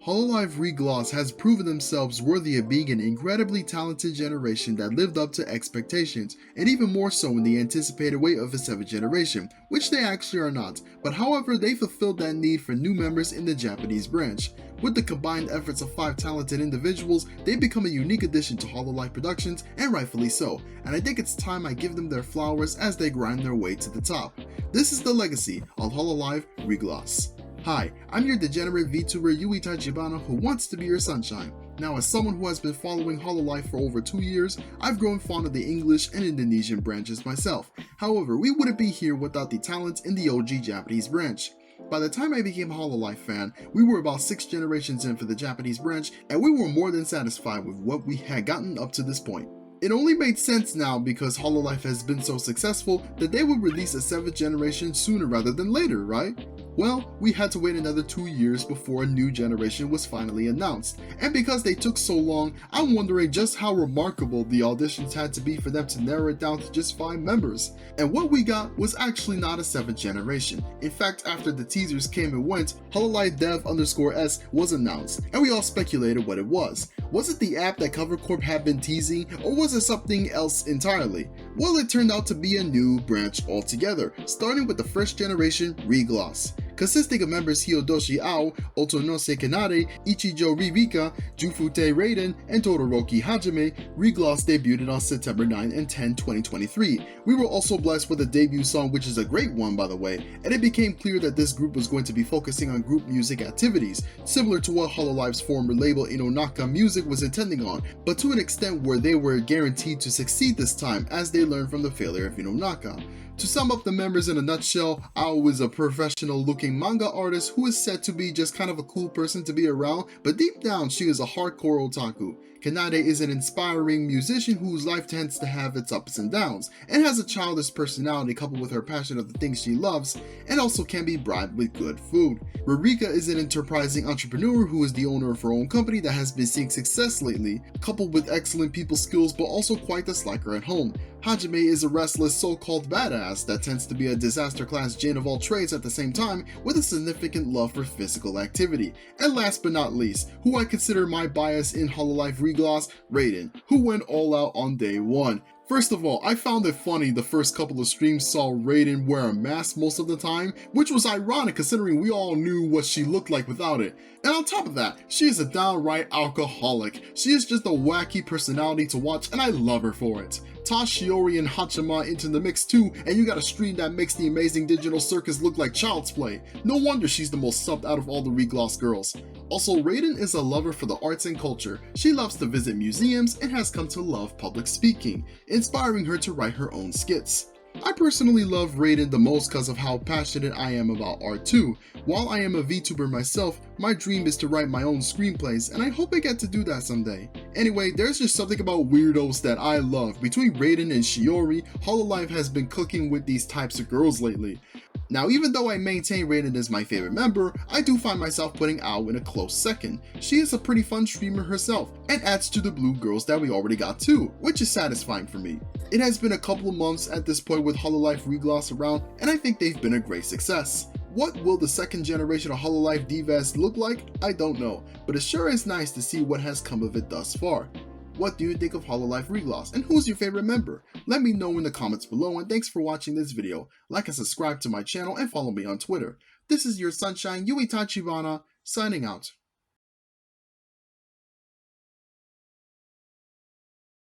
Hololive ReGloss has proven themselves worthy of being an incredibly talented generation that lived up to expectations, and even more so in the anticipated way of a 7th generation, which they actually are not, but however they fulfilled that need for new members in the Japanese branch. With the combined efforts of 5 talented individuals, they become a unique addition to Hololive Productions, and rightfully so, and I think it's time I give them their flowers as they grind their way to the top. This is the legacy of Hololive ReGloss. Hi, I'm your degenerate VTuber Yui Tachibana who wants to be your sunshine. Now, as someone who has been following Hololive for over 2 years, I've grown fond of the English and Indonesian branches myself. However, we wouldn't be here without the talent in the OG Japanese branch. By the time I became a Hololive fan, we were about 6 generations in for the Japanese branch, and we were more than satisfied with what we had gotten up to this point. It only made sense now because Hololive has been so successful that they would release a 7th generation sooner rather than later, right? Well, we had to wait another 2 years before a new generation was finally announced, and because they took so long, I'm wondering just how remarkable the auditions had to be for them to narrow it down to just 5 members. And what we got was actually not a 7th generation. In fact, after the teasers came and went, Hololive Dev_S was announced, and we all speculated what it was. Was it the app that Cover Corp had been teasing, or was it something else entirely? Well, it turned out to be a new branch altogether, starting with the 1st generation ReGloss. Consisting of members Hyodoshi Ao, Otonose Kanade, Ichijo Ririka, Jufute Raiden, and Todoroki Hajime, ReGloss debuted on September 9 and 10, 2023. We were also blessed with a debut song, which is a great one by the way, and it became clear that this group was going to be focusing on group music activities, similar to what Hololive's former label Inonaka Music was intending on, but to an extent where they were guaranteed to succeed this time as they learned from the failure of Inonaka. To sum up the members in a nutshell, Ao is a professional looking manga artist who is said to be just kind of a cool person to be around, but deep down she is a hardcore otaku. Kanade is an inspiring musician whose life tends to have its ups and downs, and has a childish personality coupled with her passion of the things she loves, and also can be bribed with good food. Ririka is an enterprising entrepreneur who is the owner of her own company that has been seeing success lately, coupled with excellent people skills but also quite the slacker at home. Hajime is a restless so-called badass that tends to be a disaster class Jin of all trades at the same time, with a significant love for physical activity. And last but not least, who I consider my bias in Hololive ReGloss, Raiden, who went all out on day 1. First of all, I found it funny the first couple of streams saw Raiden wear a mask most of the time, which was ironic considering we all knew what she looked like without it. And on top of that, she is a downright alcoholic. She is just a wacky personality to watch and I love her for it. Toss Shiori and Hachima into the mix too, and you got a stream that makes the amazing digital circus look like child's play. No wonder she's the most subbed out of all the ReGloss girls. Also, Raiden is a lover for the arts and culture. She loves to visit museums and has come to love public speaking, inspiring her to write her own skits. I personally love Raiden the most because of how passionate I am about art too. While I am a VTuber myself, my dream is to write my own screenplays, and I hope I get to do that someday. Anyway, there's just something about weirdos that I love. Between Raiden and Shiori, Hololive has been cooking with these types of girls lately. Now, even though I maintain Raiden as my favorite member, I do find myself putting Ao in a close second. She is a pretty fun streamer herself, and adds to the blue girls that we already got too, which is satisfying for me. It has been a couple of months at this point with Hololive ReGloss around, and I think they've been a great success. What will the 2nd generation of Hololive Divas look like? I don't know, but it sure is nice to see what has come of it thus far. What do you think of Hololive ReGloss, and who's your favorite member? Let me know in the comments below, and thanks for watching this video. Like and subscribe to my channel and follow me on Twitter. This is your sunshine Yui Tachibana, signing out.